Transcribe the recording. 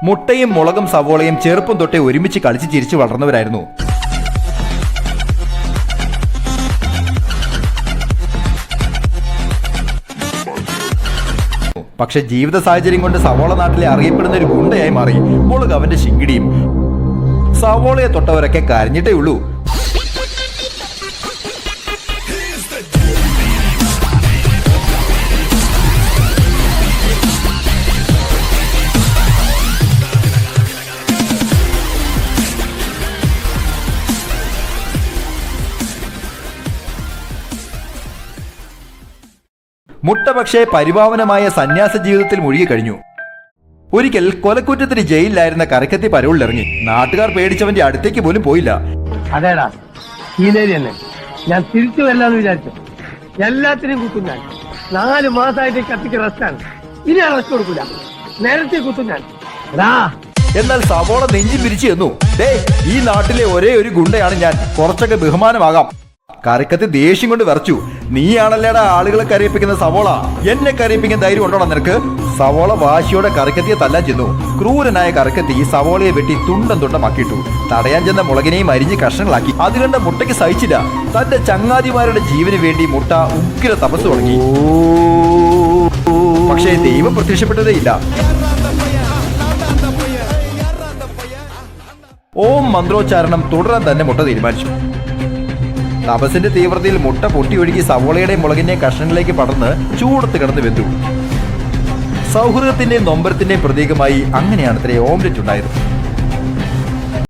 മുട്ടയും മുളകും സവോളയും ചെറുപ്പം തൊട്ടേ ഒരുമിച്ച് കളിച്ച് ചിരിച്ചു വളർന്നവരായിരുന്നു. പക്ഷെ ജീവിത സാഹചര്യം കൊണ്ട് സവോള നാട്ടിലെ അറിയപ്പെടുന്ന ഒരു ഗുണ്ടയായി മാറി. മുളക് അവന്റെ ശിങ്കിടിയും. സവോളയെ തൊട്ടവരൊക്കെ കരഞ്ഞിട്ടേ ഉള്ളൂ. മുട്ട പക്ഷേ പരിപാവനമായ സന്യാസ ജീവിതത്തിൽ മുഴുകി കഴിഞ്ഞു. ഒരിക്കൽ കൊലക്കുറ്റത്തിന് ജയിലിലായിരുന്ന കരക്കത്തി പരോളിലിറങ്ങി. നാട്ടുകാർ പേടിച്ചവന്റെ അടുത്തേക്ക് പോലും പോയില്ല. അതേടാ ഹീലേരി തന്നെ, ഞാൻ തിരിച്ചു വരില്ലാന്ന് വിചാരിച്ചു. എല്ലാത്തിനും കുത്തും ഞാൻ. 4 മാസമായിട്ട് കത്തിക്ക് റെസ്റ്റാണ്. ഇനി ഞാൻ റെസ്റ്റ് കൊടുക്കൂല, നേരത്തെ കുത്തും ഞാൻ. എന്നാൽ സവോള നെഞ്ചി പിരിച്ചു തന്നു. ഈ നാട്ടിലെ ഒരേ ഒരു ഗുണ്ടയാണ് ഞാൻ, കുറച്ചൊക്കെ ബഹുമാനമാകാം. കരക്കത്തി ദേഷ്യം കൊണ്ട് വിറച്ചു. നീയാണല്ലേടാ ആളുകളെ കരയിപ്പിക്കുന്ന സവോള, എന്നെ കരയിപ്പിക്കാൻ ധൈര്യം ഉണ്ടോടാ നിനക്ക്? സവോള വാശിയോടെ കരക്കത്തിയെ തല്ലാൻ ചെന്നു. ക്രൂരനായ കരക്കത്തി സവോളയെ വെട്ടി തുണ്ടം തുണ്ടമാക്കിയിട്ടു. തടയാൻ ചെന്ന മുളകിനെയും അരിഞ്ഞ് കഷ്ണങ്ങളാക്കി. അത് കണ്ട മുട്ടയ്ക്ക് സഹിച്ചില്ല. തന്റെ ചങ്ങാതിമാരുടെ ജീവന് വേണ്ടി മുട്ട ഉഗ്ര തപസ് തുടങ്ങി. പക്ഷേ ദൈവം പ്രത്യക്ഷപ്പെട്ടതേയില്ല. ഓം മന്ത്രോച്ചാരണം തുടരാൻ തന്നെ മുട്ട തീരുമാനിച്ചു. തപസിന്റെ തീവ്രതയിൽ മുട്ട പൊട്ടിയൊഴുകി സവോളയുടെ മുളകിന്റെ കഷ്ണങ്ങളിലേക്ക് പടർന്ന് ചൂടത്ത് കിടന്ന് വെന്തു. സൗഹൃദത്തിന്റെയും നൊമ്പരത്തിന്റെയും പ്രതീകമായി അങ്ങനെയാണ് ഇത്രയും ഓംലെറ്റ് ഉണ്ടായത്.